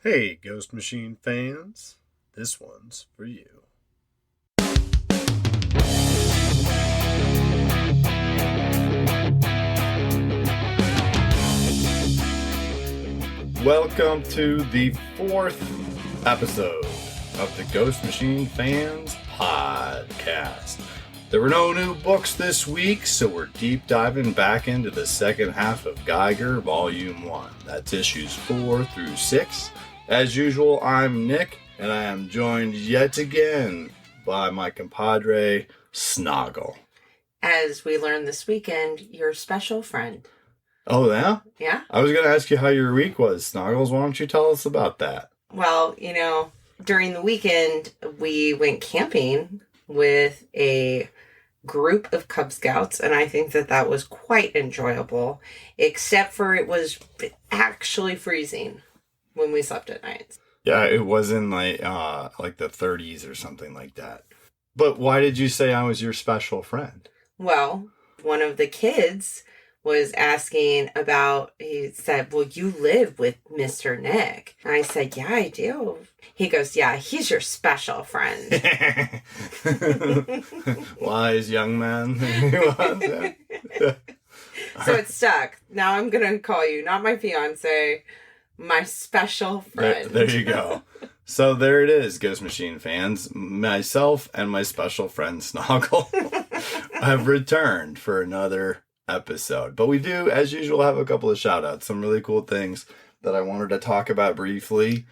Hey, Ghost Machine fans, this one's for you. Welcome to the 4th episode of the Ghost Machine Fans Podcast. There were no new books this week, so we're deep diving back into the second half of Geiger, Volume 1. That's issues 4 through 6. As usual, I'm Nick, and I am joined yet again by my compadre, Snoggle. As we learned this weekend, your special friend. Oh, yeah? Yeah? I was going to ask you how your week was, Snoggles. Why don't you tell us about that? Well, during the weekend, we went camping with a group of Cub Scouts, and I think that was quite enjoyable, except for it was actually freezing when we slept at night. Yeah, it wasn't like the 30s or something like that. But why did you say I was your special friend? Well, one of the kids was asking about, he said, well, you live with Mr. Nick. And I said, yeah, I do. He goes, yeah, he's your special friend. Wise young man. So it stuck. Now I'm going to call you, not my fiance, my special friend. There you go. So there it is, Ghost Machine fans. Myself and my special friend Snoggle have returned for another episode. But we do, as usual, have a couple of shout outs, some really cool things that I wanted to talk about briefly.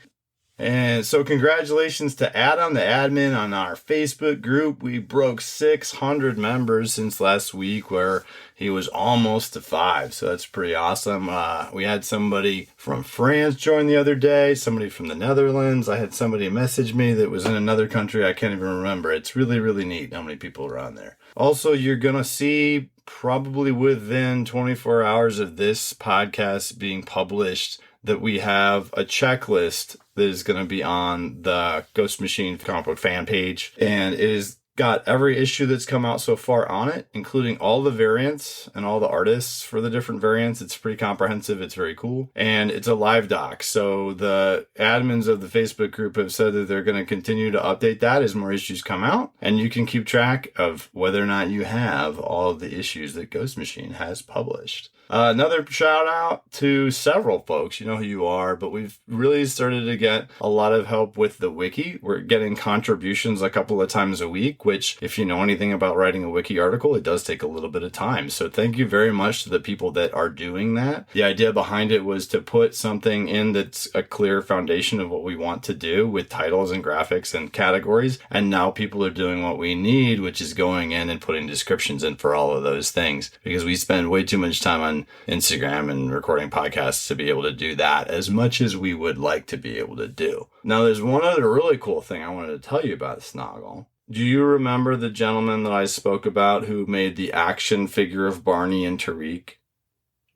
And so congratulations to Adam, the admin on our Facebook group. We broke 600 members since last week, where he was almost to 5. So that's pretty awesome. We had somebody from France join the other day, somebody from the Netherlands. I had somebody message me that was in another country. I can't even remember. It's really, really neat how many people are on there. Also, you're going to see probably within 24 hours of this podcast being published that we have a checklist that is going to be on the Ghost Machine comic book fan page. And it has got every issue that's come out so far on it, including all the variants and all the artists for the different variants. It's pretty comprehensive. It's very cool. And it's a live doc. So the admins of the Facebook group have said that they're going to continue to update that as more issues come out. And you can keep track of whether or not you have all of the issues that Ghost Machine has published. Another shout out to several folks. You know who you are, but we've really started to get a lot of help with the wiki. We're getting contributions a couple of times a week, which, if you know anything about writing a wiki article, it does take a little bit of time. So thank you very much to the people that are doing that. The idea behind it was to put something in that's a clear foundation of what we want to do with titles and graphics and categories. And now people are doing what we need, which is going in and putting descriptions in for all of those things, because we spend way too much time on Instagram and recording podcasts to be able to do that as much as we would like to be able to do. Now, there's one other really cool thing I wanted to tell you about, Snoggle. Do you remember the gentleman that I spoke about who made the action figure of Barney and Tariq?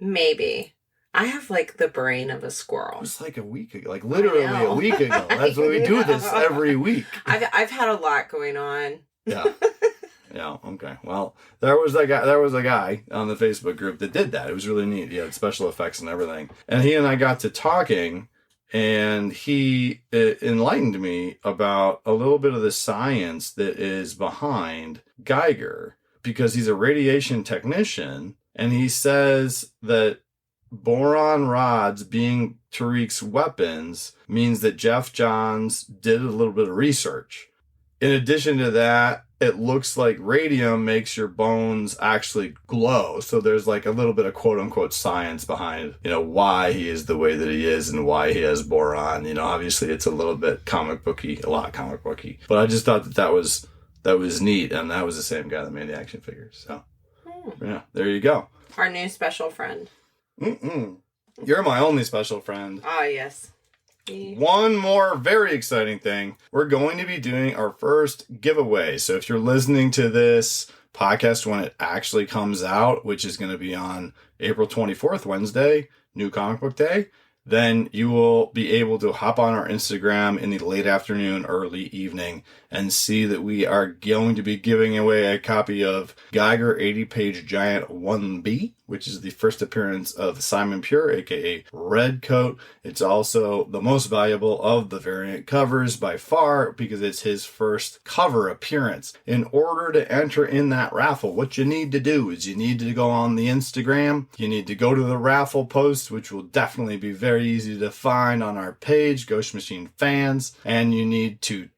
Maybe. I have the brain of a squirrel. It was a week ago, literally a week ago. That's why we do this every week. I've had a lot going on. Yeah. Yeah, okay. Well, there was a guy on the Facebook group that did that. It was really neat. He had special effects and everything. And he and I got to talking, and he enlightened me about a little bit of the science that is behind Geiger, because he's a radiation technician, and he says that boron rods being Tariq's weapons means that Jeff Johns did a little bit of research. In addition to that, it looks like radium makes your bones actually glow. So there's a little bit of quote unquote science behind, why he is the way that he is and why he has boron. Obviously it's a little bit comic booky, a lot comic booky. But I just thought that was neat. And that was the same guy that made the action figures. So yeah, there you go. Our new special friend. You're my only special friend. Ah, yes. One more very exciting thing. We're going to be doing our first giveaway. So if you're listening to this podcast when it actually comes out, which is going to be on April 24th, Wednesday, New Comic Book Day, then you will be able to hop on our Instagram in the late afternoon, early evening, and see that we are going to be giving away a copy of Geiger 80-page Giant 1B. which is the first appearance of Simon Pure, aka Redcoat. It's also the most valuable of the variant covers by far because it's his first cover appearance. In order to enter in that raffle, what you need to do is you need to go on the Instagram. You need to go to the raffle post, which will definitely be very easy to find on our page, Ghost Machine Fans, and you need to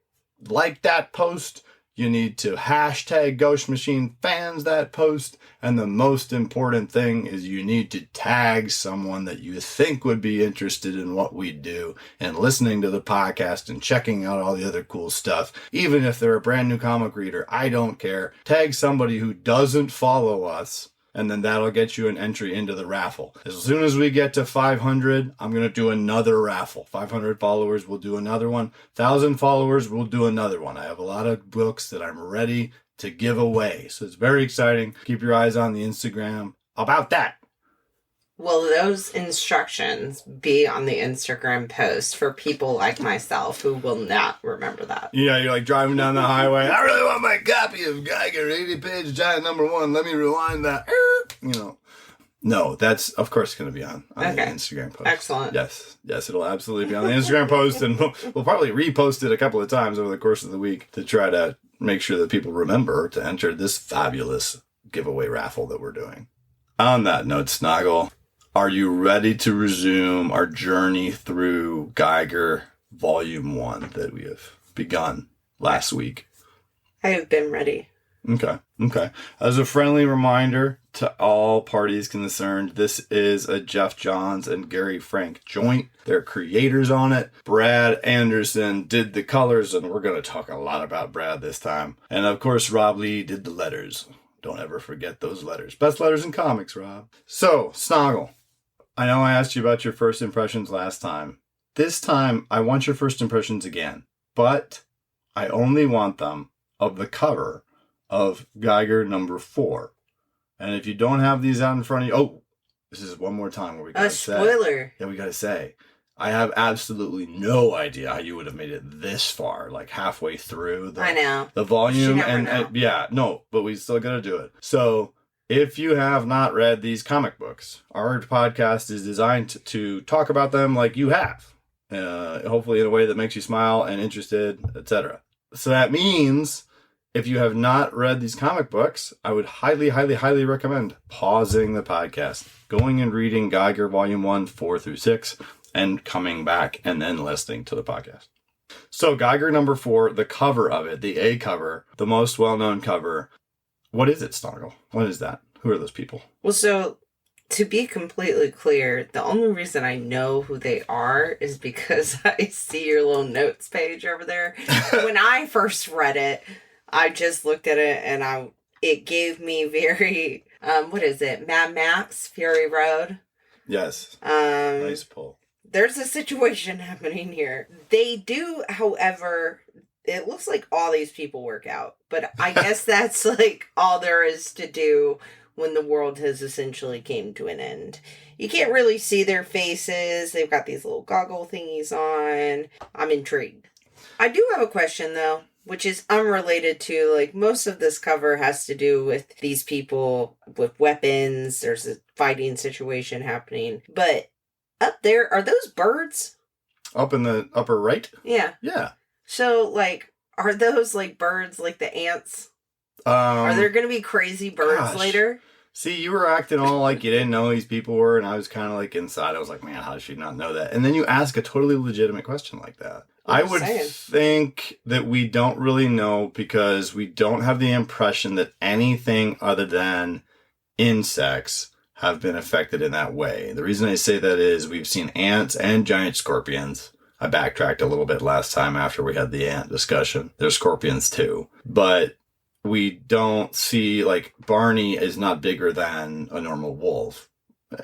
like that post. You need to hashtag Ghost Machine Fans that post. And the most important thing is you need to tag someone that you think would be interested in what we do and listening to the podcast and checking out all the other cool stuff. Even if they're a brand new comic reader, I don't care. Tag somebody who doesn't follow us. And then that'll get you an entry into the raffle. As soon as we get to 500, I'm going to do another raffle. 500 followers, we'll do another one. 1,000 followers, we'll do another one. I have a lot of books that I'm ready to give away. So it's very exciting. Keep your eyes on the Instagram about that. Will those instructions be on the Instagram post for people like myself who will not remember that? Yeah, you're like driving down the highway. I really want my copy of Geiger, 80-page giant #1. Let me rewind that. No, that's of course going to be on the Instagram post. Excellent. Yes, it'll absolutely be on the Instagram post, and we'll probably repost it a couple of times over the course of the week to try to make sure that people remember to enter this fabulous giveaway raffle that we're doing. On that note, Snoggle, are you ready to resume our journey through Geiger Volume 1 that we have begun last week? I have been ready. Okay. As a friendly reminder to all parties concerned, this is a Jeff Johns and Gary Frank joint. They're creators on it. Brad Anderson did the colors, and we're going to talk a lot about Brad this time. And of course, Rob Lee did the letters. Don't ever forget those letters. Best letters in comics, Rob. So, Snoggle, I know I asked you about your first impressions last time. This time, I want your first impressions again, but I only want them of the cover of Geiger #4. And if you don't have these out in front of you, this is one more time where we gotta say. A spoiler. Yeah, we gotta say. I have absolutely no idea how you would have made it this far, like halfway through the volume. But we still gotta do it. So, if you have not read these comic books, our podcast is designed to talk about them like you have. Hopefully in a way that makes you smile and interested, etc. So that means if you have not read these comic books, I would highly, highly, highly recommend pausing the podcast, going and reading Geiger Volume 1, 4 through 6, and coming back and then listening to the podcast. So Geiger #4, the cover of it, the A cover, the most well-known cover. What is it, Snoggle? What is that? Who are those people? Well, so to be completely clear, the only reason I know who they are is because I see your little notes page over there. When I first read it, I just looked at it and it gave me very, what is it? Mad Max, Fury Road. Yes. Nice pull. There's a situation happening here. They do, however, it looks like all these people work out, but I guess that's like all there is to do when the world has essentially came to an end. You can't really see their faces. They've got these little goggle thingies on. I'm intrigued. I do have a question though, which is unrelated to, like, most of this cover has to do with these people with weapons. There's a fighting situation happening. But up there, are those birds? Up in the upper right? Yeah. Yeah. So, like, are those, like, birds like the ants? Are there going to be crazy birds later? See, you were acting all like you didn't know who these people were, and I was kind of like inside. I was like, man, how does she not know that? And then you ask a totally legitimate question like that. I would think that we don't really know because we don't have the impression that anything other than insects have been affected in that way. The reason I say that is we've seen ants and giant scorpions. I backtracked a little bit last time after we had the ant discussion. There's scorpions too. But we don't see, like, Barney is not bigger than a normal wolf,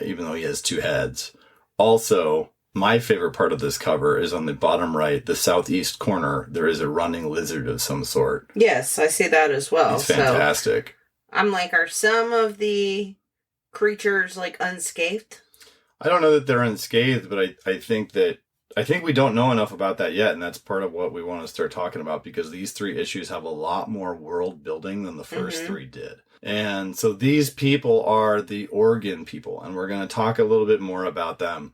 even though he has 2 heads. Also, my favorite part of this cover is on the bottom right, the southeast corner. There is a running lizard of some sort. Yes, I see that as well. It's fantastic. So, I'm like, are some of the creatures, like, unscathed? I don't know that they're unscathed, but I think that I think we don't know enough about that yet, and that's part of what we want to start talking about, because these 3 issues have a lot more world building than the first 3 did. And so these people are the Oregon people, and we're going to talk a little bit more about them.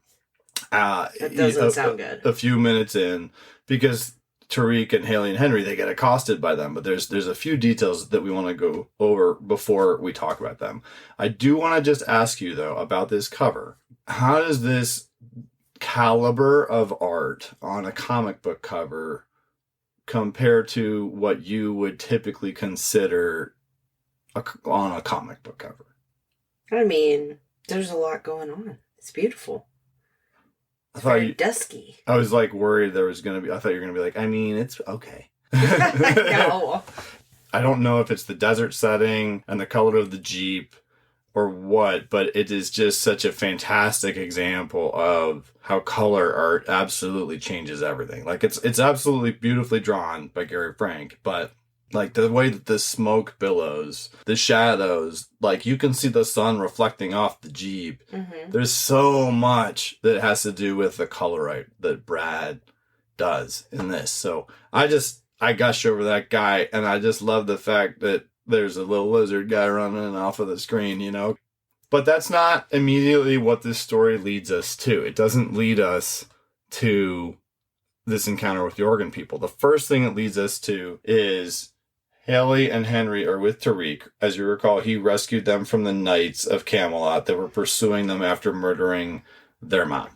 That doesn't sound good. A few minutes in, because Tariq and Haley and Henry, they get accosted by them, but there's a few details that we want to go over before we talk about them. I do want to just ask you, though, about this cover. How does this caliber of art on a comic book cover compare to what you would typically consider on a comic book cover? I mean, there's a lot going on. It's beautiful. It's very dusky. I was like worried there was going to be, I thought you were going to be like, I mean, it's okay. No. I don't know if it's the desert setting and the color of the Jeep or what, but it is just such a fantastic example of how color art absolutely changes everything. Like, it's absolutely beautifully drawn by Gary Frank, but like the way that the smoke billows, the shadows, like you can see the sun reflecting off the Jeep. There's so much that has to do with the color art that Brad does in this. So I gush over that guy, and I just love the fact that there's a little lizard guy running off of the screen, you know. But that's not immediately what this story leads us to. It doesn't lead us to this encounter with the Oregon people. The first thing it leads us to is Haley and Henry are with Tariq. As you recall, he rescued them from the Knights of Camelot that were pursuing them after murdering their mom.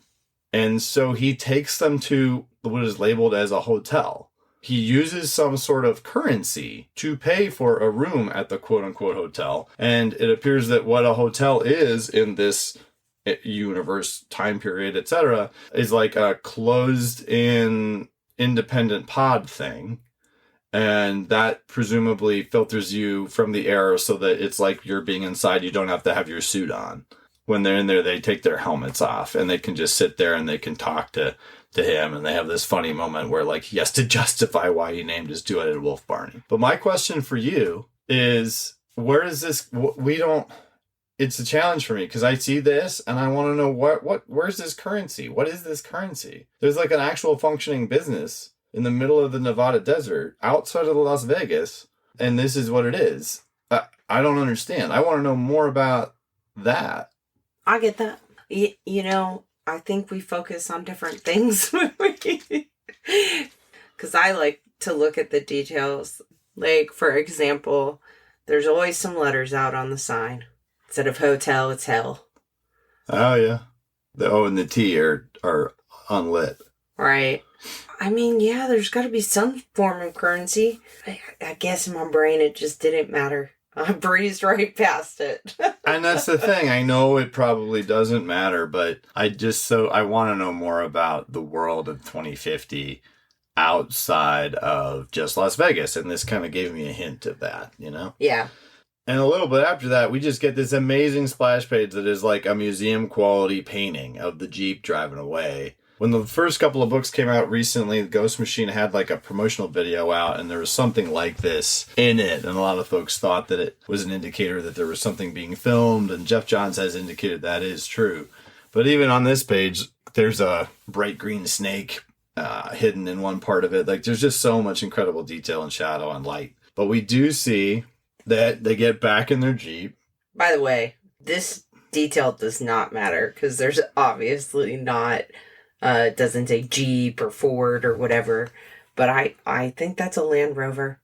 And so he takes them to what is labeled as a hotel. He uses some sort of currency to pay for a room at the quote-unquote hotel. And it appears that what a hotel is in this universe, time period, etc., is like a closed-in independent pod thing. And that presumably filters you from the air so that it's like you're being inside. You don't have to have your suit on. When they're in there, they take their helmets off and they can just sit there and they can talk to him. And they have this funny moment where like he has to justify why he named his two-headed wolf Barney. But my question for you is, where is this? It's a challenge for me because I see this and I want to know where's this currency? What is this currency? There's like an actual functioning business in the middle of the Nevada desert, outside of Las Vegas, and this is what it is. I don't understand. I want to know more about that. I get that. You know, I think we focus on different things. Because I like to look at the details. Like, for example, there's always some letters out on the sign. Instead of hotel, it's hell. Oh, yeah. The O and the T are unlit. Right. I mean, yeah, there's got to be some form of currency. I guess in my brain it just didn't matter. I breezed right past it. And that's the thing. I know it probably doesn't matter, but I want to know more about the world of 2050 outside of just Las Vegas. And this kind of gave me a hint of that, you know? Yeah. And a little bit after that, we just get this amazing splash page that is like a museum quality painting of the Jeep driving away. When the first couple of books came out recently, Ghost Machine had like a promotional video out and there was something like this in it. And a lot of folks thought that it was an indicator that there was something being filmed. And Jeff Johns has indicated that is true. But even on this page, there's a bright green snake hidden in one part of it. Like there's just so much incredible detail and shadow and light. But we do see that they get back in their Jeep. By the way, this detail does not matter because there's obviously not... it doesn't say Jeep or Ford or whatever, but I think that's a Land Rover.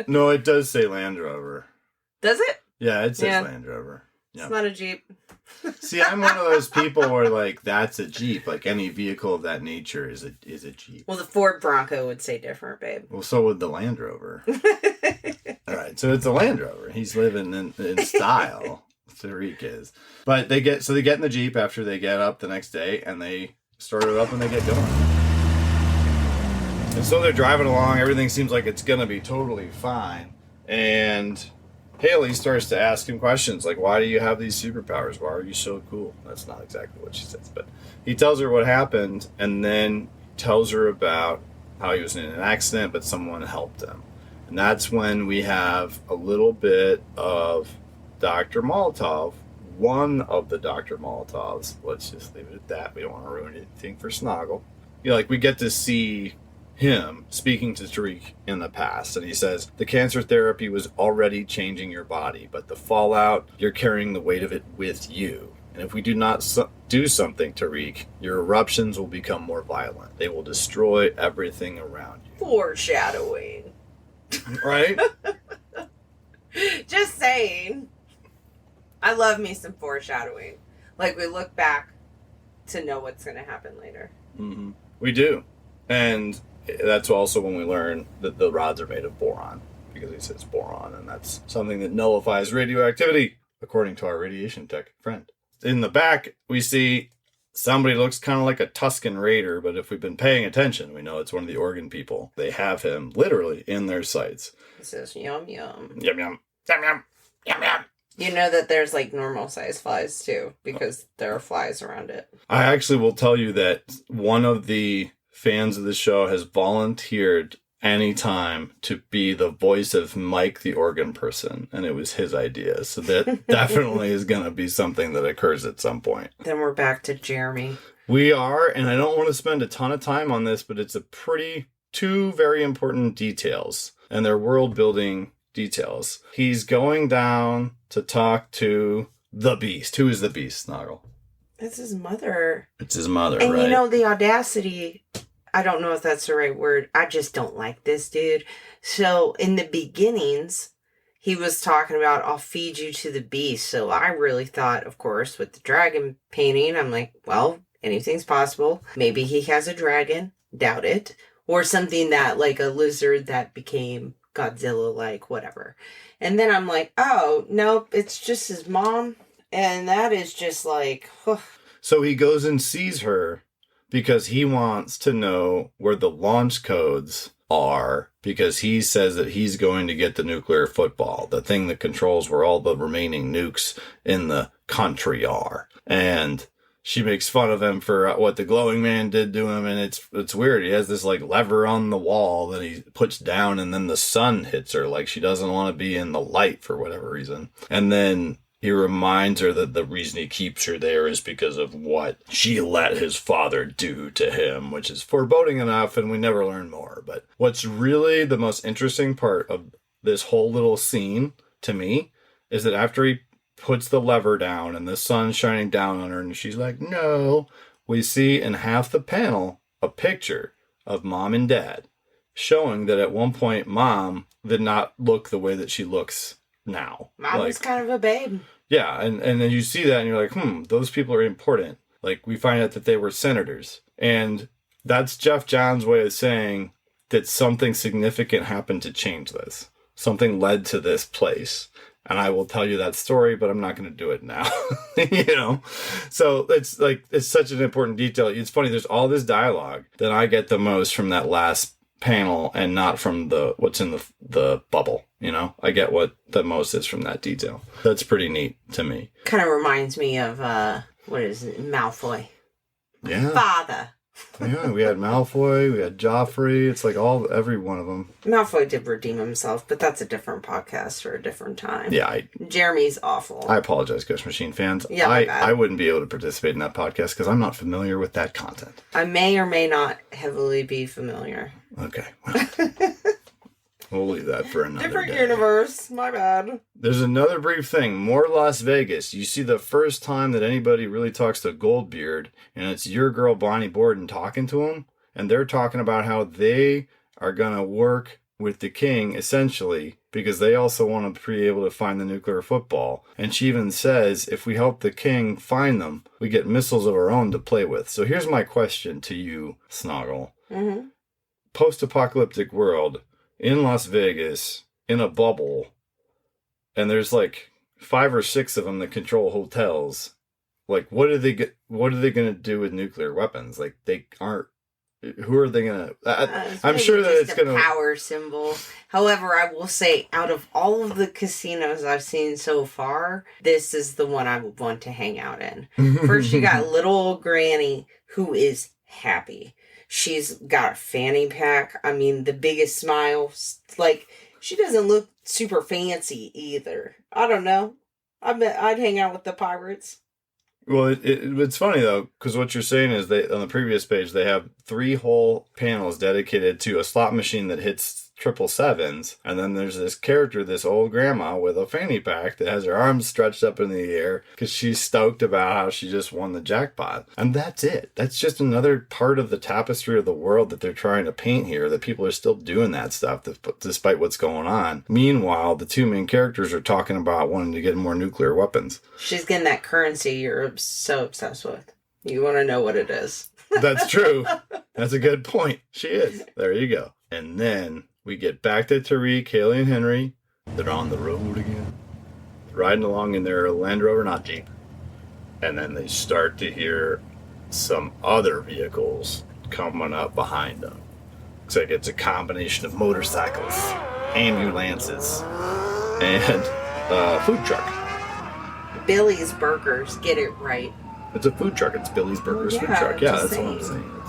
No, it does say Land Rover. Does it? Yeah, it says Land Rover. Yeah. It's not a Jeep. See, I'm one of those people where like that's a Jeep. Like any vehicle of that nature is a Jeep. Well, the Ford Bronco would say different, babe. Well, so would the Land Rover. All right, so it's a Land Rover. He's living in style. Tariq is. But they get in the Jeep after they get up the next day and they start it up and they get going. And so they're driving along. Everything seems like it's going to be totally fine. And Haley starts to ask him questions like, why do you have these superpowers? Why are you so cool? That's not exactly what she says, but he tells her what happened and then tells her about how he was in an accident, but someone helped him. And that's when we have a little bit of Dr. Molotov one of the Dr. Molotovs. Let's just leave it at that. We don't want to ruin anything for Snoggle. We get to see him speaking to Tariq in the past, and he says, the cancer therapy was already changing your body, but the fallout, you're carrying the weight of it with you. And if we do not do something, Tariq, your eruptions will become more violent. They will destroy everything around you. Foreshadowing. Right? Just saying. I love me some foreshadowing. Like, we look back to know what's going to happen later. Mm-hmm. We do. And that's also when we learn that the rods are made of boron, because he says boron, and that's something that nullifies radioactivity, according to our radiation tech friend. In the back, we see somebody looks kind of like a Tuscan Raider, but if we've been paying attention, we know it's one of the Oregon people. They have him literally in their sights. It says, yum, yum. Yum, yum. Yum, yum. Yum, yum. You know that there's, like, normal-sized flies, too, because there are flies around it. I actually will tell you that one of the fans of the show has volunteered anytime to be the voice of Mike the organ person, and it was his idea. So that definitely is going to be something that occurs at some point. Then we're back to Jeremy. We are, and I don't want to spend a ton of time on this, but it's two very important details, and they're world-building details. He's going down to talk to the Beast. Who is the Beast, Snoggle? It's his mother. It's his mother, and right? And the audacity, I don't know if that's the right word. I just don't like this dude. So in the beginnings, he was talking about, I'll feed you to the beast. So I really thought, of course, with the dragon painting, I'm like, well, anything's possible. Maybe he has a dragon. Doubt it. Or something that, like a lizard that became Godzilla-like, whatever. And then I'm like, oh, nope, it's just his mom. And that is just like... So he goes and sees her because he wants to know where the launch codes are, because he says that he's going to get the nuclear football, the thing that controls where all the remaining nukes in the country are. And she makes fun of him for what the glowing man did to him, and it's weird. He has this like lever on the wall that he puts down, and then the sun hits her, like she doesn't want to be in the light for whatever reason. And then he reminds her that the reason he keeps her there is because of what she let his father do to him, which is foreboding enough, and we never learn more. But what's really the most interesting part of this whole little scene to me is that after he puts the lever down and the sun's shining down on her and she's like, no, we see in half the panel a picture of mom and dad, showing that at one point mom did not look the way that she looks now. Mom was kind of a babe. Yeah, and then you see that and you're like, those people are important. Like, we find out that they were senators. And that's Jeff Johns' way of saying that something significant happened to change this. Something led to this place. And I will tell you that story, but I'm not going to do it now. So it's such an important detail. It's funny, there's all this dialogue that I get the most from that last panel and not from what's in the bubble. I get what the most is from that detail. That's pretty neat to me. Kind of reminds me of what is it, Malfoy. Yeah. Father. Yeah, we had Malfoy, we had Joffrey. It's like every one of them. Malfoy did redeem himself, but that's a different podcast for a different time. Yeah, Jeremy's awful. I apologize, Ghost Machine fans. Yeah, I wouldn't be able to participate in that podcast because I'm not familiar with that content. I may or may not heavily be familiar. Okay. Well, we'll leave that for another Different day. universe. My bad. There's another brief thing. More Las Vegas. You see the first time that anybody really talks to Goldbeard, and it's your girl Bonnie Borden talking to him, and they're talking about how they are going to work with the king, essentially, because they also want to be able to find the nuclear football. And she even says, if we help the king find them, we get missiles of our own to play with. So here's my question to you, Snoggle. Mm-hmm. Post-apocalyptic world, in Las Vegas, in a bubble, and there's like 5 or 6 of them that control hotels. Like, what are they going to do with nuclear weapons? Like, they aren't. Who are they going to? I'm sure that it's going to power symbol. However, I will say, out of all of the casinos I've seen so far, this is the one I would want to hang out in. First, you got little old Granny, who is happy. She's got a fanny pack. I mean, the biggest smile. Like, she doesn't look super fancy either. I don't know. I'd hang out with the pirates. Well, it's funny, though, because what you're saying is they on the previous page, they have 3 whole panels dedicated to a slot machine that hits 777s. And then there's this character, this old grandma with a fanny pack that has her arms stretched up in the air because she's stoked about how she just won the jackpot. And that's it. That's just another part of the tapestry of the world that they're trying to paint here, that people are still doing that stuff despite what's going on. Meanwhile, the 2 main characters are talking about wanting to get more nuclear weapons. She's getting that currency you're so obsessed with. You want to know what it is. That's true. That's a good point. She is. There you go. And then we get back to Tariq, Haley, and Henry. They're on the road again, riding along in their Land Rover, not Jeep. And then they start to hear some other vehicles coming up behind them. Looks like it's a combination of motorcycles, ambulances, and a food truck. Billy's Burgers. Get it right. It's a food truck. It's Billy's Burgers food truck. Yeah, that's what I'm saying.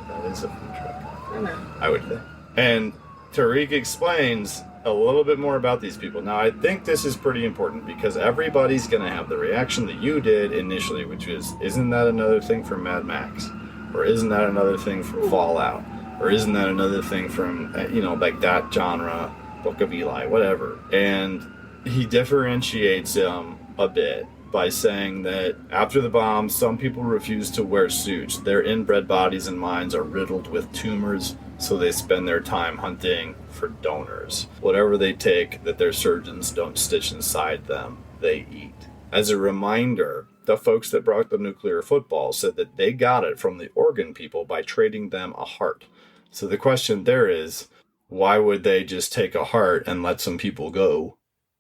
That is a food truck. I know. I would think. And Tariq explains a little bit more about these people. Now, I think this is pretty important because everybody's going to have the reaction that you did initially, which is, isn't that another thing from Mad Max? Or isn't that another thing from Fallout? Or isn't that another thing from, like that genre, Book of Eli, whatever. And he differentiates them a bit by saying that after the bomb, some people refuse to wear suits. Their inbred bodies and minds are riddled with tumors, so they spend their time hunting for donors. Whatever they take that their surgeons don't stitch inside them, they eat. As a reminder, the folks that brought the nuclear football said that they got it from the organ people by trading them a heart. So the question there is, why would they just take a heart and let some people go?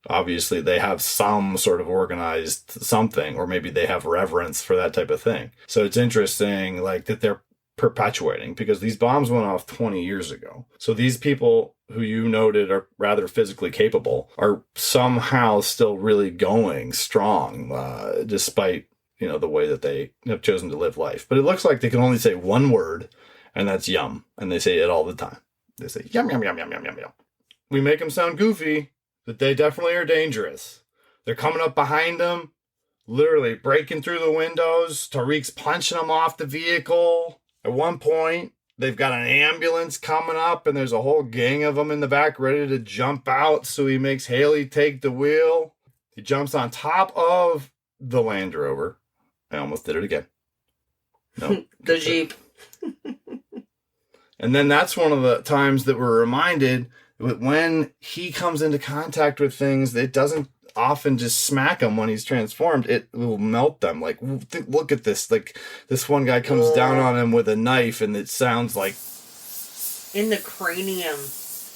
Obviously, they have some sort of organized something, or maybe they have reverence for that type of thing. So it's interesting, like, that they're perpetuating, because these bombs went off 20 years ago. So these people who you noted are rather physically capable are somehow still really going strong, despite, the way that they have chosen to live life. But it looks like they can only say one word, and that's yum. And they say it all the time. They say yum, yum, yum, yum, yum, yum, yum. We make them sound goofy, but they definitely are dangerous. They're coming up behind them, literally breaking through the windows. Tariq's punching them off the vehicle. At one point, they've got an ambulance coming up, and there's a whole gang of them in the back ready to jump out, so he makes Haley take the wheel. He jumps on top of the Land Rover. I almost did it again. No. The Jeep. And then that's one of the times that we're reminded that when he comes into contact with things, it doesn't often just smack him when he's transformed. It will melt them. Like, look at this. Like, this one guy comes down on him with a knife, and it sounds like... in the cranium.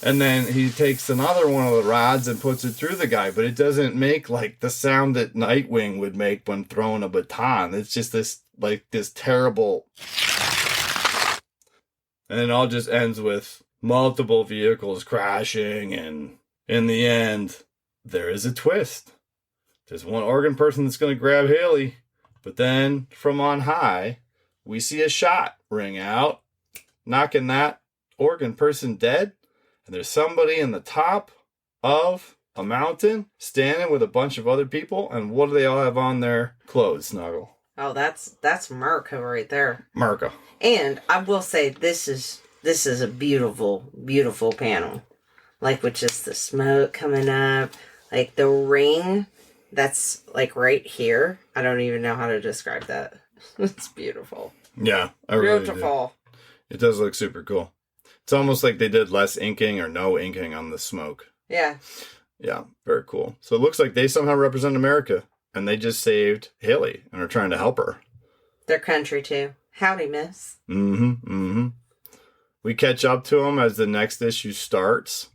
And then he takes another one of the rods and puts it through the guy, but it doesn't make, like, the sound that Nightwing would make when throwing a baton. It's just this terrible... And it all just ends with multiple vehicles crashing, and in the end, there is a twist. There's one organ person that's going to grab Haley, but then from on high, we see a shot ring out, knocking that organ person dead, and there's somebody in the top of a mountain standing with a bunch of other people, and what do they all have on their clothes, Snuggle? Oh, that's Merca right there. Merca. And I will say this is a beautiful, beautiful panel. Like, with just the smoke coming up, like the ring that's like right here. I don't even know how to describe that. It's beautiful. Yeah, I really beautiful. Do. It does look super cool. It's almost like they did less inking or no inking on the smoke. Yeah. Yeah, very cool. So it looks like they somehow represent America, and they just saved Haley and are trying to help her. Their country, too. Howdy, miss. Mm-hmm, mm-hmm. We catch up to them as the next issue starts,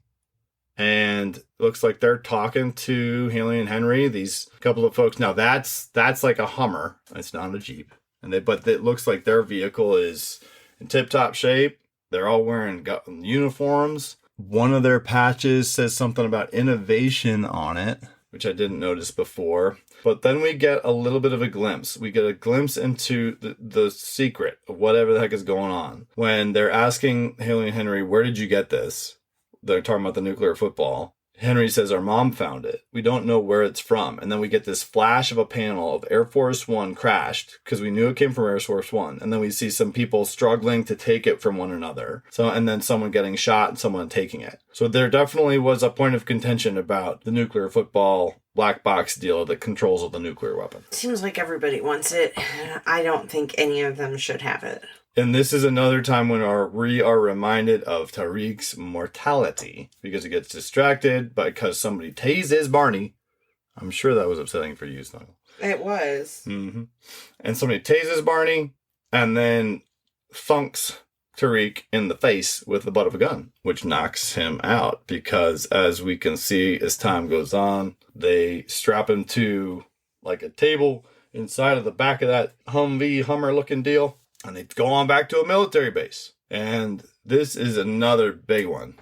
and it looks like they're talking to Haley and Henry, these couple of folks. Now, that's like a Hummer. It's not a Jeep. But it looks like their vehicle is in tip-top shape. They're all wearing uniforms. One of their patches says something about innovation on it, which I didn't notice before. But then we get a little bit of a glimpse. We get a glimpse into the secret of whatever the heck is going on. When they're asking Haley and Henry, where did you get this? They're talking about the nuclear football. Henry says, our mom found it. We don't know where it's from. And then we get this flash of a panel of Air Force One crashed because we knew it came from Air Force One. And then we see some people struggling to take it from one another. And then someone getting shot and someone taking it. So there definitely was a point of contention about the nuclear football black box deal that controls of the nuclear weapon. Seems like everybody wants it. I don't think any of them should have it. And this is another time when we are reminded of Tariq's mortality because he gets distracted because somebody tases Barney. I'm sure that was upsetting for you, Snuggle. It was. Mm-hmm. And somebody tases Barney and then thunks Tariq in the face with the butt of a gun, which knocks him out because, as we can see as time goes on, they strap him to like a table inside of the back of that Hummer looking deal. And they go on back to a military base. And this is another big one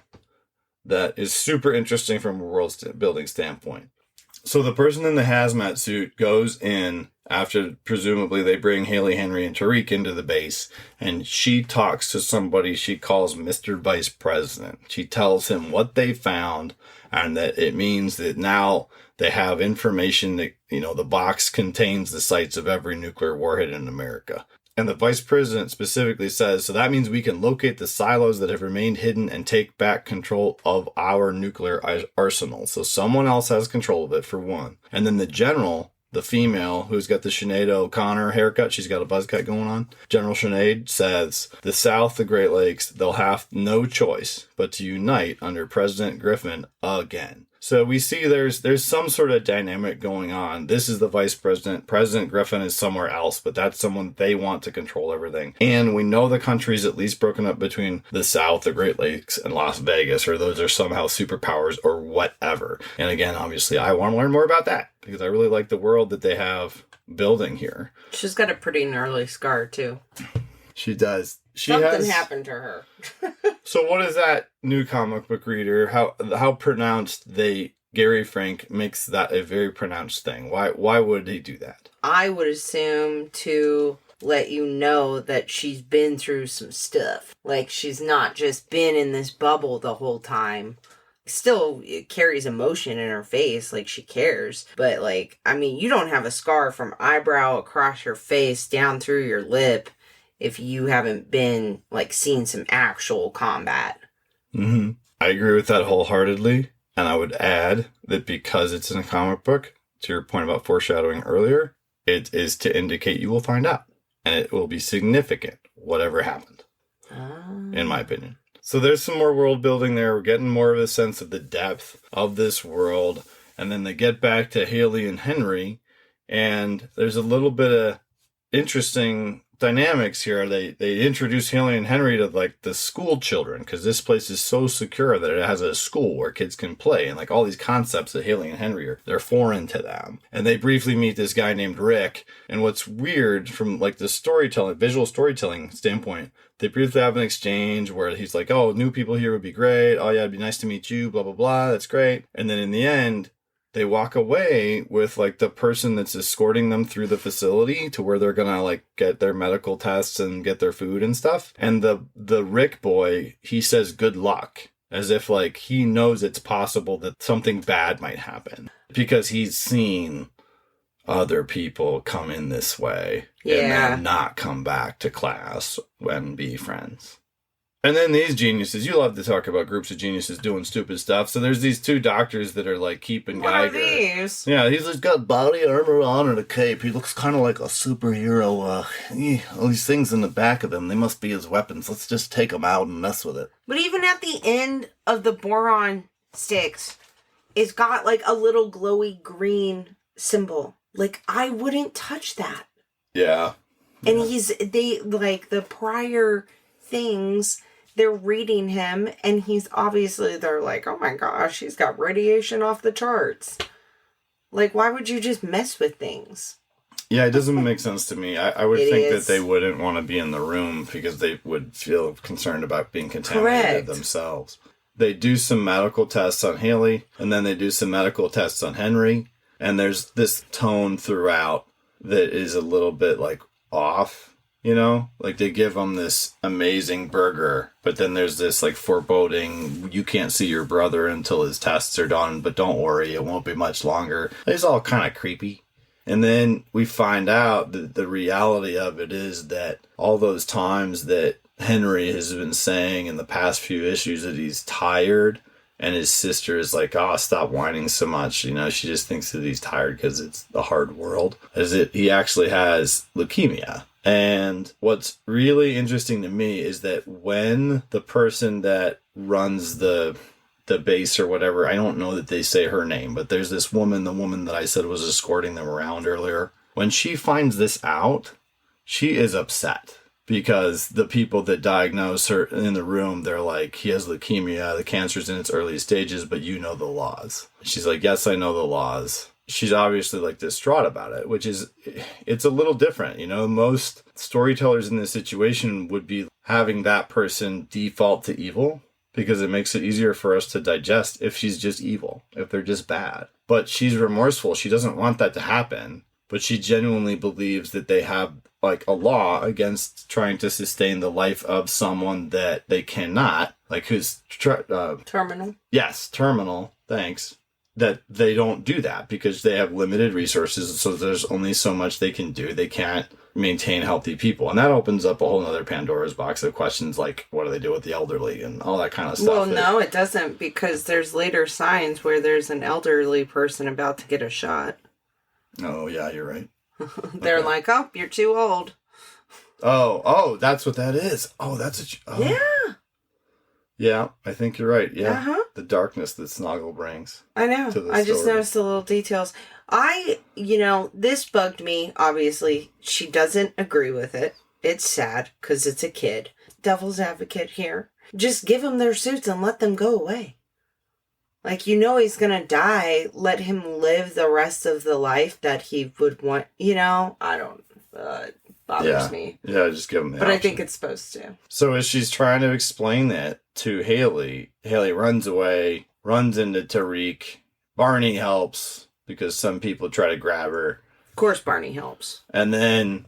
that is super interesting from a world building standpoint. So the person in the hazmat suit goes in after presumably they bring Haley, Henry, and Tariq into the base. And she talks to somebody she calls Mr. Vice President. She tells him what they found and that it means that now they have information that, the box contains the sites of every nuclear warhead in America. And the vice president specifically says, so that means we can locate the silos that have remained hidden and take back control of our nuclear arsenal. So someone else has control of it, for one. And then the general, the female, who's got the Sinead O'Connor haircut, she's got a buzz cut going on. General Sinead says, the South, the Great Lakes, they'll have no choice but to unite under President Griffin again. So we see there's some sort of dynamic going on. This is the vice president. President Griffin is somewhere else, but that's someone they want to control everything. And we know the country's at least broken up between the South, the Great Lakes, and Las Vegas, or those are somehow superpowers or whatever. And again, obviously, I want to learn more about that because I really like the world that they have building here. She's got a pretty gnarly scar, too. She does. Something happened to her. So what is that, new comic book reader? How pronounced Gary Frank makes that a very pronounced thing? Why would he do that? I would assume to let you know that she's been through some stuff. Like, she's not just been in this bubble the whole time. Still, it carries emotion in her face, like she cares. But, you don't have a scar from eyebrow across your face down through your lip if you haven't been, seen some actual combat. Mm-hmm. I agree with that wholeheartedly. And I would add that because it's in a comic book, to your point about foreshadowing earlier, it is to indicate you will find out. And it will be significant, whatever happened, in my opinion. So there's some more world building there. We're getting more of a sense of the depth of this world. And then they get back to Haley and Henry. And there's a little bit of interesting dynamics here. They introduce Haley and Henry to the school children because this place is so secure that it has a school where kids can play, and all these concepts that Haley and Henry they're foreign to them. And they briefly meet this guy named Rick. And what's weird from the visual storytelling standpoint, they briefly have an exchange where he's like, oh, new people here would be great. Oh yeah, it'd be nice to meet you, blah blah blah, that's great. And then in the end they walk away with the person that's escorting them through the facility to where they're gonna get their medical tests and get their food and stuff. And the Rick boy, he says good luck, as if he knows it's possible that something bad might happen because he's seen other people come in this way and then not come back to class and be friends. And then these geniuses, you love to talk about groups of geniuses doing stupid stuff. So there's these two doctors that are keeping Geiger. What are these? Yeah, he's got body armor on and a cape. He looks kind of like a superhero. All these things in the back of him, they must be his weapons. Let's just take them out and mess with it. But even at the end of the boron sticks, it's got a little glowy green symbol. I wouldn't touch that. Yeah. And the prior things, they're reading him, and they're like, oh my gosh, he's got radiation off the charts. Why would you just mess with things? Yeah, it doesn't make sense to me. I would think that they wouldn't want to be in the room because they would feel concerned about being contaminated themselves. They do some medical tests on Haley, and then they do some medical tests on Henry, and there's this tone throughout that is a little bit off. You know, like they give him this amazing burger, but then there's this like foreboding, you can't see your brother until his tests are done, but don't worry, it won't be much longer. It's all kind of creepy. And then we find out that the reality of it is that all those times that Henry has been saying in the past few issues that he's tired, and his sister is like, oh, stop whining so much. You know, she just thinks that he's tired because it's the hard world. As it, he actually has leukemia. And what's really interesting to me is that when the person that runs the base or whatever, I don't know that they say her name, but there's this woman, the woman that I said was escorting them around earlier. When she finds this out, she is upset because the people that diagnose her in the room, they're like, he has leukemia, the cancer's in its early stages, but you know the laws. She's like, yes, I know the laws. She's obviously like distraught about it, which is, it's a little different. You know, most storytellers in this situation would be having that person default to evil because it makes it easier for us to digest if she's just evil, if they're just bad. But she's remorseful. She doesn't want that to happen, but she genuinely believes that they have like a law against trying to sustain the life of someone that they cannot, like who's terminal. Yes, terminal. Thanks. That they don't do that because they have limited resources. So there's only so much they can do. They can't maintain healthy people. And that opens up a whole other Pandora's box of questions like, what do they do with the elderly and all that kind of stuff. Well, no, it doesn't, because there's later signs where there's an elderly person about to get a shot. Oh, yeah, you're right. They're like, oh, you're too old. Oh, that's what that is. Oh, that's Yeah. Yeah, I think you're right. Yeah. Uh-huh. The darkness that Snoggle brings. I know. I just story. noticed the little details. This bugged me, obviously. She doesn't agree with it. It's sad, because it's a kid. Devil's advocate here. Just give them their suits and let them go away. Like, he's gonna die. Let him live the rest of the life that he would want. I don't... it bothers me. Yeah, just give him the But option. I think it's supposed to. So as she's trying to explain that to Haley runs away, runs into Tariq. Barney helps because some people try to grab her. Of course Barney helps. And then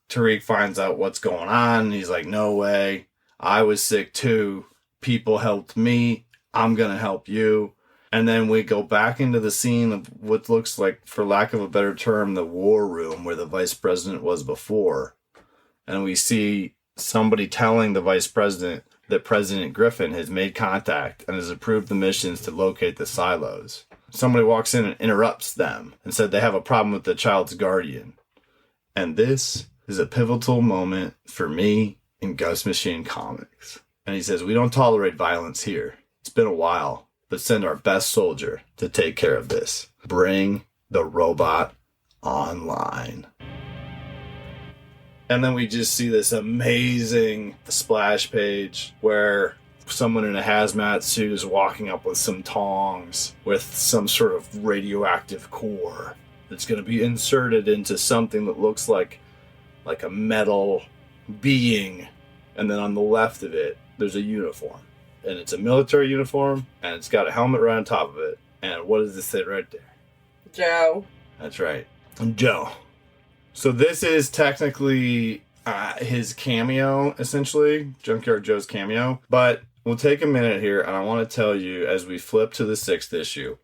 Tariq finds out what's going on. He's like, no way. I was sick too. People helped me. I'm going to help you. And then we go back into the scene of what looks like, for lack of a better term, the war room where the vice president was before. And we see somebody telling the vice president that President Griffin has made contact and has approved the missions to locate the silos. Somebody walks in and interrupts them and said they have a problem with the child's guardian. And this is a pivotal moment for me in Ghost Machine Comics. And he says, we don't tolerate violence here. It's been a while, but send our best soldier to take care of this. Bring the robot online. And then we just see this amazing splash page where someone in a hazmat suit is walking up with some tongs with some sort of radioactive core that's going to be inserted into something that looks like a metal being. And then on the left of it, there's a uniform. And it's a military uniform, and it's got a helmet right on top of it. And what does this say right there? Joe. That's right. Joe. So this is technically his cameo, essentially. Junkyard Joe's cameo. But we'll take a minute here, and I want to tell you, as we flip to the 6th issue,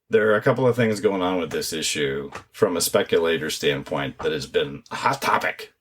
there are a couple of things going on with this issue from a speculator standpoint that has been a hot topic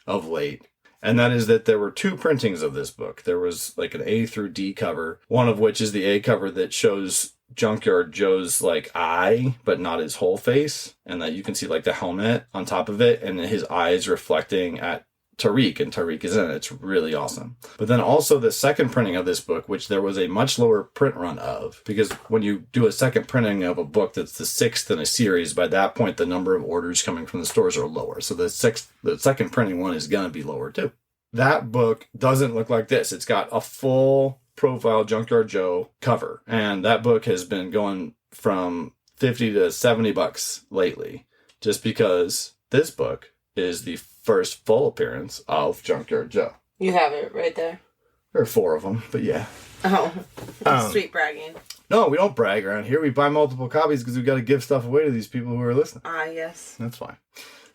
of late. And that is that there were 2 printings of this book. There was like an A through D cover, one of which is the A cover that shows Junkyard Joe's like eye, but not his whole face. And that you can see like the helmet on top of it and his eyes reflecting at Tariq, and Tariq is in it. It's really awesome. But then also the second printing of this book, which there was a much lower print run of, because when you do a second printing of a book that's the 6th in a series, by that point the number of orders coming from the stores are lower. So the second printing one is going to be lower too. That book doesn't look like this. It's got a full profile Junkyard Joe cover, and that book has been going from $50 to $70 lately, just because this book is the first full appearance of Junkyard Joe. You have it right there. There are 4 of them, but yeah. Oh, sweet bragging. No, we don't brag around here. We buy multiple copies because we got to give stuff away to these people who are listening. Ah, yes. That's fine.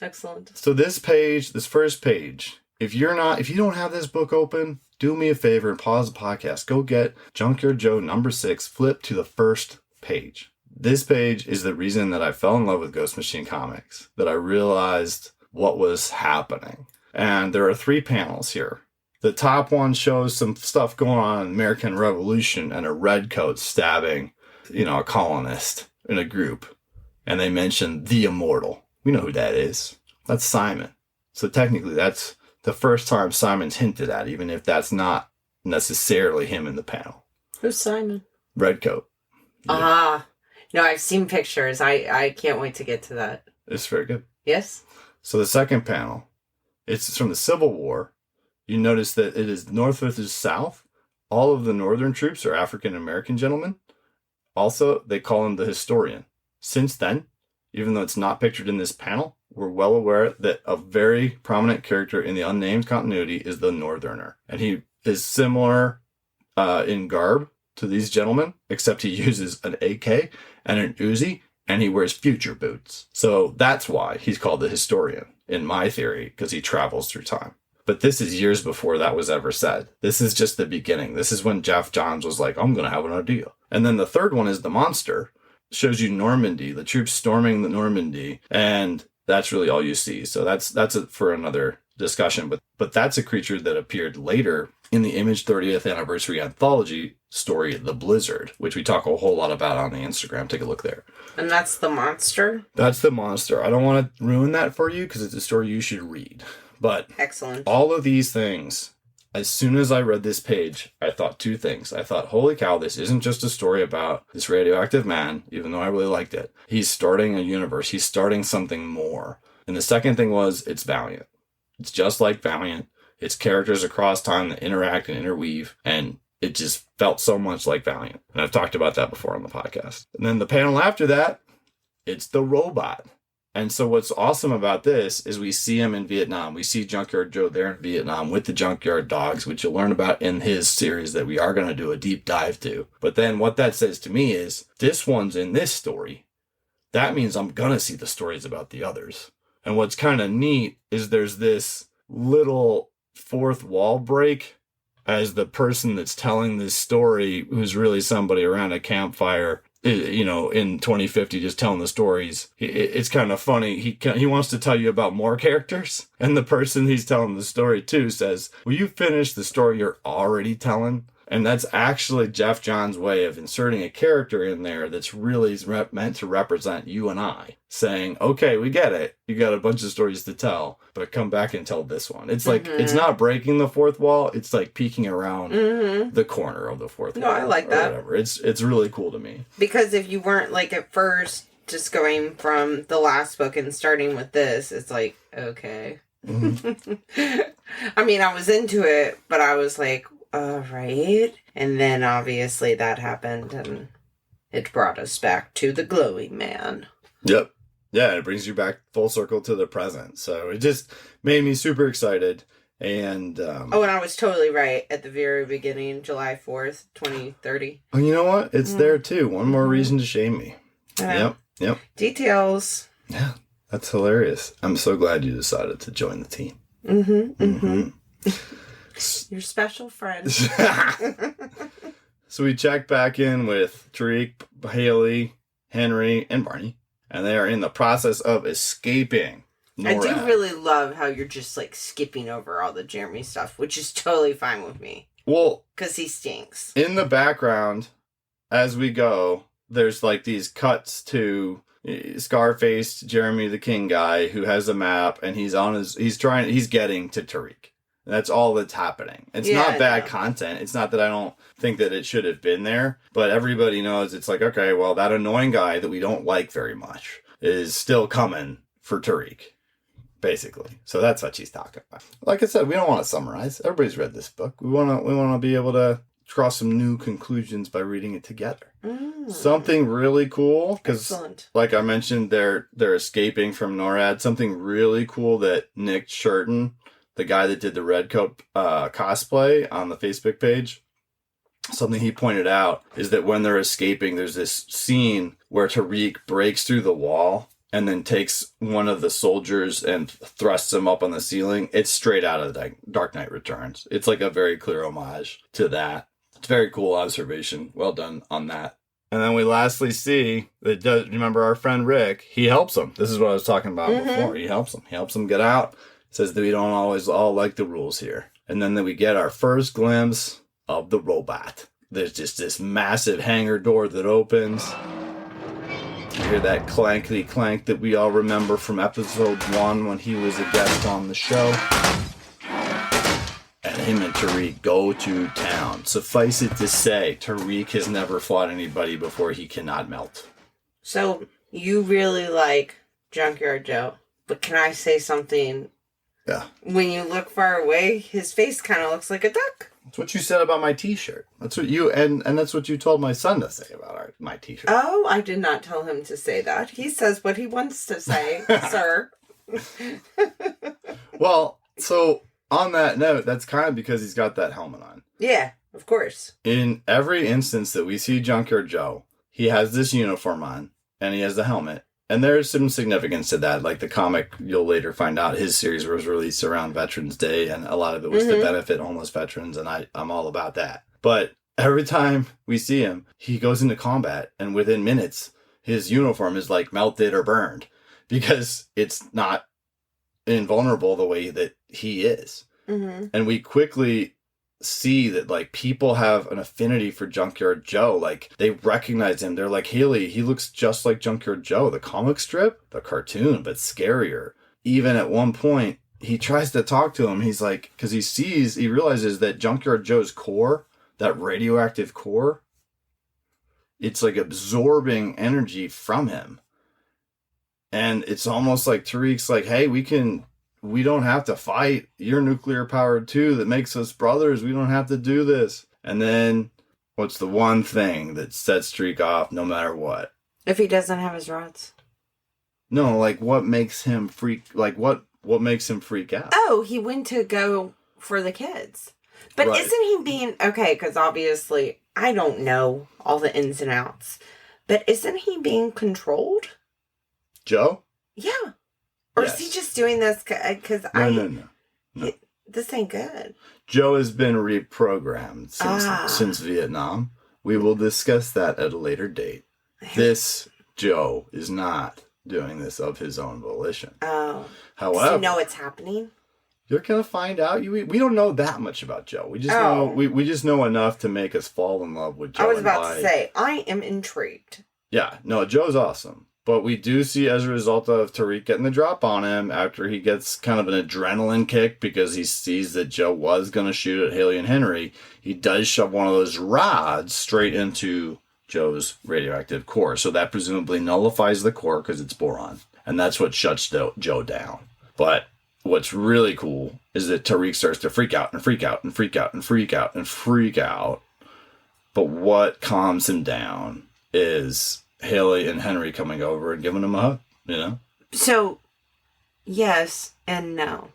Excellent. So this first page, if you don't have this book open, do me a favor and pause the podcast. Go get Junkyard Joe number 6, flip to the first page. This page is the reason that I fell in love with Ghost Machine Comics, that I realized what was happening. And there are 3 panels here. The top one shows some stuff going on in the American Revolution and a redcoat stabbing, a colonist in a group. And they mention the Immortal. We know who that is. That's Simon. So technically that's the first time Simon's hinted at, even if that's not necessarily him in the panel. Who's Simon? Redcoat. Yeah. No, I've seen pictures. I can't wait to get to that. It's very good. Yes? So the second panel, it's from the Civil War. You notice that it is north versus south. All of the northern troops are African-American gentlemen. Also, they call him the historian. Since then, even though it's not pictured in this panel, we're well aware that a very prominent character in the unnamed continuity is the Northerner. And he is similar in garb to these gentlemen, except he uses an AK and an Uzi, and he wears future boots. So that's why he's called the historian, in my theory, because he travels through time. But this is years before that was ever said. This is just the beginning. This is when Geoff Johns was like, I'm going to have an idea. And then the third one is the monster. Shows you Normandy, the troops storming the Normandy, and that's really all you see. So that's it for another discussion. But that's a creature that appeared later in the Image 30th Anniversary Anthology story, The Blizzard, which we talk a whole lot about on the Instagram. Take a look there. And that's the monster? That's the monster. I don't want to ruin that for you because it's a story you should read. But excellent. All of these things, as soon as I read this page, I thought 2 things. I thought, holy cow, this isn't just a story about this radioactive man, even though I really liked it. He's starting a universe. He's starting something more. And the second thing was, it's Valiant. It's just like Valiant. It's characters across time that interact and interweave. And it just felt so much like Valiant. And I've talked about that before on the podcast. And then the panel after that, it's the robot. And so what's awesome about this is we see him in Vietnam. We see Junkyard Joe there in Vietnam with the Junkyard Dogs, which you'll learn about in his series that we are going to do a deep dive to. But then what that says to me is this one's in this story. That means I'm going to see the stories about the others. And what's kind of neat is there's this little fourth wall break as the person that's telling this story, who's really somebody around a campfire, in 2050, just telling the stories. It's kind of funny. He wants to tell you about more characters. And the person he's telling the story to says, will you finish the story you're already telling? And that's actually Geoff Johns' way of inserting a character in there that's really meant to represent you and I. Saying, okay, we get it. You got a bunch of stories to tell, but come back and tell this one. It's like, it's not breaking the fourth wall. It's like peeking around the corner of the fourth wall. No, I like that. Whatever. It's really cool to me. Because if you weren't like at first just going from the last book and starting with this, it's like, okay. Mm-hmm. I mean, I was into it, but I was like, all right. And then obviously that happened and it brought us back to the glowing man. Yep. Yeah, it brings you back full circle to the present. So it just made me super excited. And and I was totally right at the very beginning, July 4th, 2030. Oh, you know what? It's there too. One more reason to shame me. Yep. Details. Yeah, that's hilarious. I'm so glad you decided to join the team. Your special friend. So we check back in with Tariq, Haley, Henry, and Barney. And they are in the process of escaping NORAD. I do really love how you're just like skipping over all the Jeremy stuff, which is totally fine with me. Well, because he stinks. In the background, as we go, there's like these cuts to Scarface, Jeremy the King guy, who has a map, and he's getting to Tariq. That's all that's happening. It's not bad content. It's not that I don't think that it should have been there, but everybody knows it's like, okay, well, that annoying guy that we don't like very much is still coming for Tariq, basically. So that's what she's talking about. Like I said, we don't want to summarize. Everybody's read this book. We want to be able to draw some new conclusions by reading it together. Something really cool, because like I mentioned, they're escaping from NORAD. Something really cool that Nick Shurton, the guy that did the Redcoat cosplay on the Facebook page, something he pointed out is that when they're escaping, there's this scene where Tariq breaks through the wall and then takes one of the soldiers and thrusts him up on the ceiling. It's straight out of the Dark Knight Returns. It's like a very clear homage to that. It's a very cool observation. Well done on that. And then we lastly see that, remember our friend Rick, he helps him. This is what I was talking about before. He helps him. He helps him get out. Says that we don't always all like the rules here. And then we get our first glimpse of the robot. There's just this massive hangar door that opens. You hear that clankety clank that we all remember from episode 1 when he was a guest on the show. And him and Tariq go to town. Suffice it to say, Tariq has never fought anybody before he cannot melt. So, you really like Junkyard Joe. But can I say something? Yeah. When you look far away, his face kind of looks like a duck. That's what you said about my t-shirt. That's what you, and that's what you told my son to say about my t-shirt. Oh, I did not tell him to say that. He says what he wants to say, sir. Well, so on that note, that's kind of because he's got that helmet on. Yeah, of course. In every instance that we see Junkyard Joe, he has this uniform on, and he has the helmet. And there's some significance to that. Like the comic, you'll later find out his series was released around Veterans Day, and a lot of it was to benefit homeless veterans, and I'm all about that. But every time we see him, he goes into combat, and within minutes, his uniform is like melted or burned because it's not invulnerable the way that he is. And we quickly see that like people have an affinity for Junkyard Joe. Like they recognize him. They're like, Haley, he looks just like Junkyard Joe, the comic strip, the cartoon, but scarier. Even at one point, he tries to talk to him. He's like, because he realizes that Junkyard Joe's core, that radioactive core, it's like absorbing energy from him. And it's almost like Tariq's like, hey, we don't have to fight. You're nuclear powered too. That makes us brothers. We don't have to do this. And then what's the one thing that sets Tariq off no matter what? If he doesn't have his rods. No, like what makes him freak? Like what makes him freak out? Oh, he went to go for the kids. But Right. Isn't he being... Okay, because obviously I don't know all the ins and outs. But isn't he being controlled? Joe? Yeah. Or Yes. is he just doing this because No. This ain't good. Joe has been reprogrammed since Vietnam. We will discuss that at a later date. This Joe is not doing this of his own volition. Oh. However, Does he know it's happening? you're gonna find out. We don't know that much about Joe. We just know we just know enough to make us fall in love with Joe. I was about to say, I am intrigued. Yeah, no, Joe's awesome. But we do see, as a result of Tariq getting the drop on him, after he gets kind of an adrenaline kick because he sees that Joe was going to shoot at Haley and Henry, he does shove one of those rods straight into Joe's radioactive core. So that presumably nullifies the core because it's boron. And that's what shuts Joe down. But what's really cool is that Tariq starts to freak out and freak out and freak out and freak out and freak out. But what calms him down is Haley and Henry coming over and giving him a hug, you know? So, yes and no.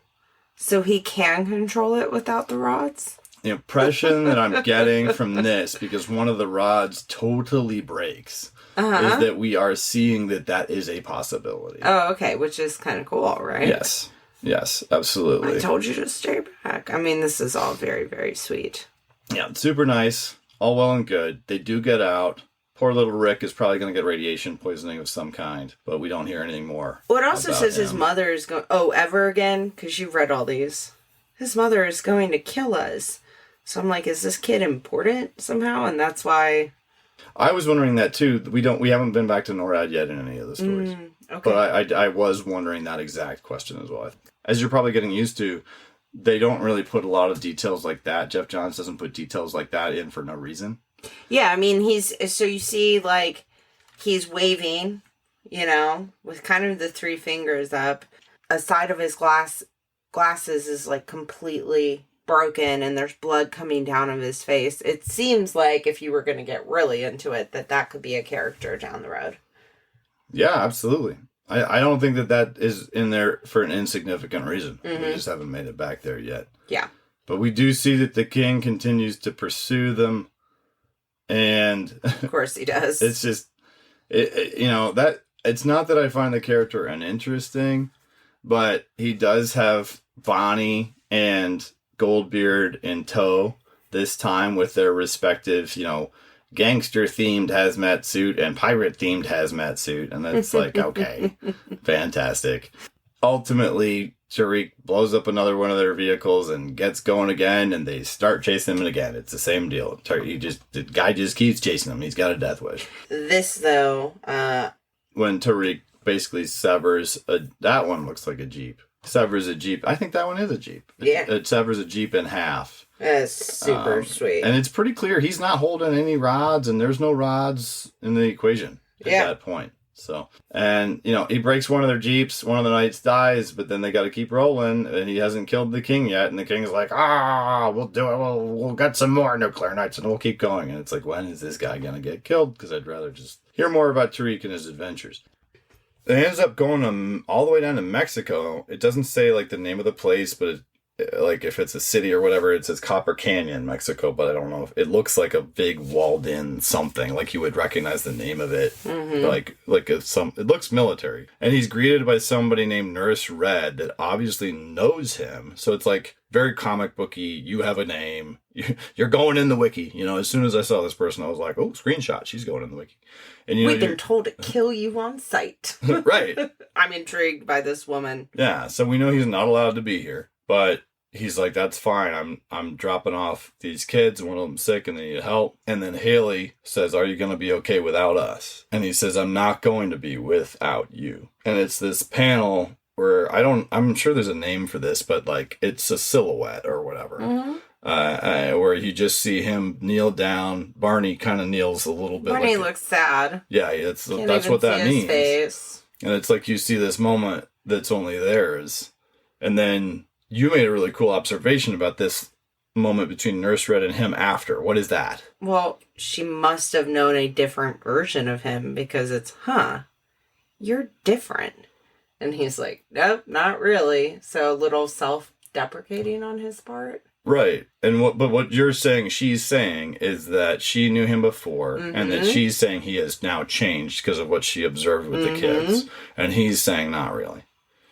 So he can control it without the rods? The impression that I'm getting from this, because one of the rods totally breaks, is that we are seeing that is a possibility. Oh, okay, which is kind of cool, right? Yes, absolutely. I told you to stay back. I mean, this is all very, very sweet. Yeah, super nice. All well and good. They do get out. Poor little Rick is probably going to get radiation poisoning of some kind, but we don't hear anything more. Well, it also about says him. his mother is going... Oh, ever again? Because you've read all these. His mother is going to kill us. So I'm like, is this kid important somehow? And that's why... I was wondering that too. We haven't been back to NORAD yet in any of the stories. Okay. But I was wondering that exact question as well. As you're probably getting used to, they don't really put a lot of details like that. Jeff Johns doesn't put details like that in for no reason. Yeah, I mean, so you see, like, he's waving, you know, with kind of the 3 fingers up. A side of his glasses is, like, completely broken, and there's blood coming down of his face. It seems like, if you were going to get really into it, that could be a character down the road. Yeah, absolutely. I don't think that is in there for an insignificant reason. We just haven't made it back there yet. Yeah. But we do see that the king continues to pursue them. And of course he does. It's just, you know, that it's not that I find the character uninteresting, but he does have Bonnie and Goldbeard in tow this time with their respective, gangster-themed hazmat suit and pirate-themed hazmat suit. And it's like, okay, fantastic. Ultimately, Tariq blows up another one of their vehicles and gets going again, and they start chasing him again. It's the same deal. The guy just keeps chasing him. He's got a death wish. This, though... when Tariq basically severs... that one looks like a Jeep. Severs a Jeep. I think that one is a Jeep. It severs a Jeep in half. That's super sweet. And it's pretty clear he's not holding any rods, and there's no rods in the equation at that point. So, and, he breaks one of their Jeeps, one of the knights dies, but then they got to keep rolling, and he hasn't killed the king yet, and the king's like, we'll do it, we'll get some more nuclear knights, and we'll keep going. And it's like, when is this guy going to get killed? Because I'd rather just hear more about Tariq and his adventures. It ends up going all the way down to Mexico. It doesn't say, the name of the place, but if it's a city or whatever, it says Copper Canyon, Mexico, but I don't know if it looks like a big walled-in something, like you would recognize the name of it. Mm-hmm. It looks military. And he's greeted by somebody named Nurse Red that obviously knows him. So it's very comic booky. You have a name. You're going in the wiki. As soon as I saw this person, I was like, oh, screenshot. She's going in the wiki. And we've been told to kill you on sight. Right. I'm intrigued by this woman. Yeah. So we know he's not allowed to be here, but he's like, that's fine. I'm dropping off these kids. One of them's sick and they need help. And then Haley says, are you going to be okay without us? And he says, I'm not going to be without you. And it's this panel where I'm sure there's a name for this, but it's a silhouette or whatever. Mm-hmm. Where you just see him kneel down. Barney kind of kneels a little bit. Barney looks sad. Yeah, that's what that means. Face. And it's like you see this moment that's only theirs. And then you made a really cool observation about this moment between Nurse Red and him after. What is that? Well, she must have known a different version of him because it's, you're different. And he's like, nope, not really. So a little self-deprecating on his part. Right. And what you're saying, she's saying, is that she knew him before, mm-hmm. and that she's saying he has now changed because of what she observed with mm-hmm. the kids. And he's saying, not really.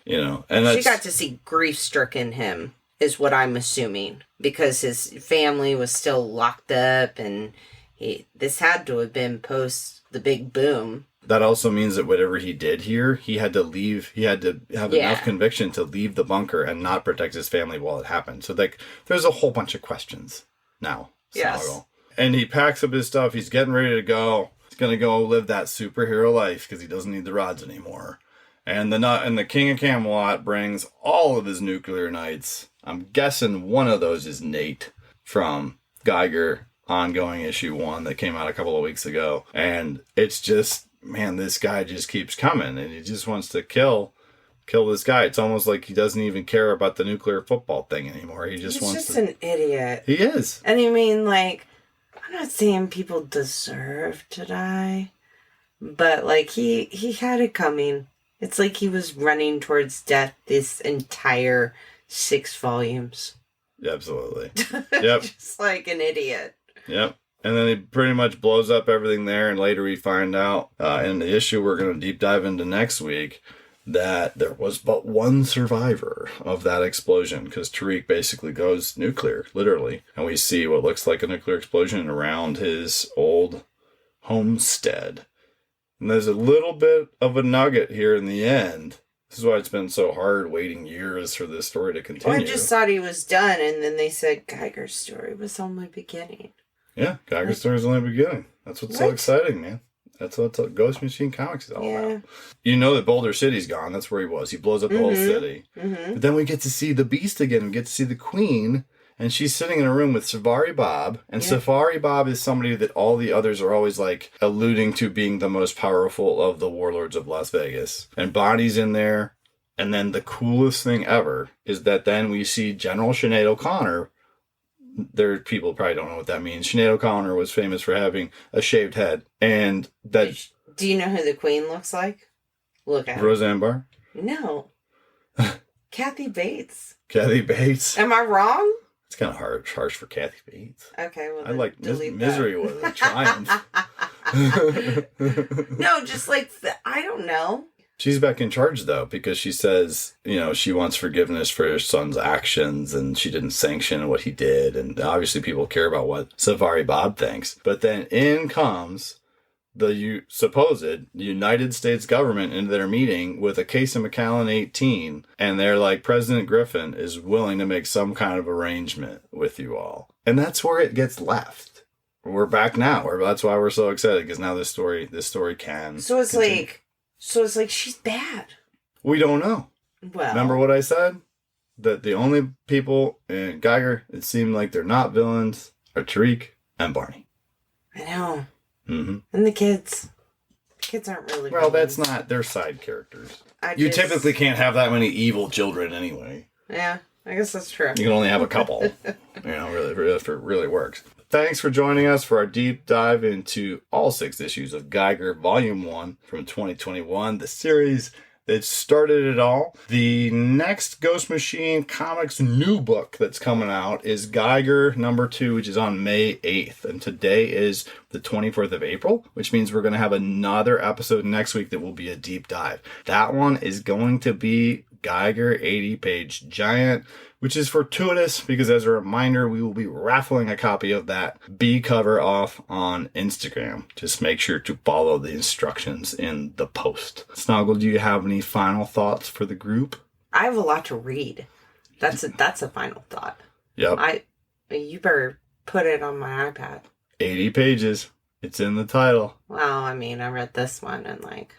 And she got to see grief-stricken him, is what I'm assuming, because his family was still locked up, and this had to have been post the big boom. That also means that whatever he did here, he had to leave. He had to have enough conviction to leave the bunker and not protect his family while it happened. So, there's a whole bunch of questions now. Yes. Snoggle. And he packs up his stuff. He's getting ready to go. He's going to go live that superhero life because he doesn't need the rods anymore. And the King of Camelot brings all of his nuclear knights. I'm guessing one of those is Nate from Geiger ongoing issue 1 that came out a couple of weeks ago. And it's just, man, this guy just keeps coming and he just wants to kill this guy. It's almost like he doesn't even care about the nuclear football thing anymore. He's just an idiot. He is. And I mean, I'm not saying people deserve to die, but he had it coming. It's like he was running towards death this entire 6 volumes. Absolutely. Yep. Just like an idiot. Yep. And then he pretty much blows up everything there. And later we find out in the issue we're going to deep dive into next week that there was but one survivor of that explosion because Tariq basically goes nuclear, literally. And we see what looks like a nuclear explosion around his old homestead. And there's a little bit of a nugget here in the end. This is why it's been so hard waiting years for this story to continue. Well, I just thought he was done, and then they said Geiger's story was only beginning. Yeah, Geiger's story is only beginning. That's what's so exciting, man. That's what Ghost Machine Comics is all about. You know that Boulder City's gone. That's where he was. He blows up the whole city. Mm-hmm. But then we get to see the Beast again. We get to see the Queen. And she's sitting in a room with Safari Bob. And Safari Bob is somebody that all the others are always alluding to being the most powerful of the warlords of Las Vegas. And Bonnie's in there. And then the coolest thing ever is that then we see General Sinead O'Connor. People probably don't know what that means. Sinead O'Connor was famous for having a shaved head. And that... Do you know who the Queen looks like? Look at her. Roseanne Barr? No. Kathy Bates. Kathy Bates? Am I wrong? It's kind of harsh for Kathy Bates. Okay, well, I like Misery was a triumph. No, just like, I don't know. She's back in charge, though, because she says, she wants forgiveness for her son's actions and she didn't sanction what he did. And obviously people care about what Safari Bob thinks. But then in comes the supposed United States government into their meeting with a case of Macallan 18. And they're like, President Griffin is willing to make some kind of arrangement with you all. And that's where it gets left. We're back now. That's why we're so excited, because now this story can. So it's continue. So it's like she's bad. We don't know. Well, remember what I said? That the only people in Geiger, it seemed like they're not villains, are Tariq and Barney. I know. Mm-hmm. And the kids. The kids aren't really well, villains. that's not their side characters. You typically can't have that many evil children anyway. Yeah, I guess that's true. You can only have a couple. Really, if it really works. Thanks for joining us for our deep dive into all 6 issues of Geiger Volume 1 from 2021, the series that started it all. The next Ghost Machine Comics new book that's coming out is Geiger number 2, which is on May 8th. And today is the 24th of April, which means we're going to have another episode next week that will be a deep dive. That one is going to be Geiger 80-page giant, which is fortuitous because, as a reminder, we will be raffling a copy of that B cover off on Instagram. Just make sure to follow the instructions in the post. Snoggle, do you have any final thoughts for the group? I have a lot to read. That's a final thought. Yep. You better put it on my iPad. 80 pages. It's in the title. Well, I mean, I read this one in like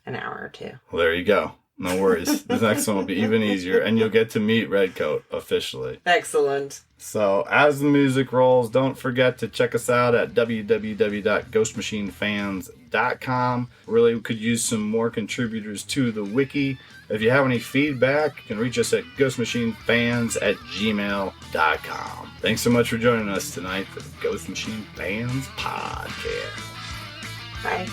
an hour or 2. Well, there you go. No worries. The next one will be even easier, and you'll get to meet Redcoat officially. Excellent. So, as the music rolls, don't forget to check us out at www.ghostmachinefans.com. Really could use some more contributors to the wiki. If you have any feedback, you can reach us at ghostmachinefans@gmail.com. Thanks so much for joining us tonight for the Ghost Machine Fans Podcast. Bye.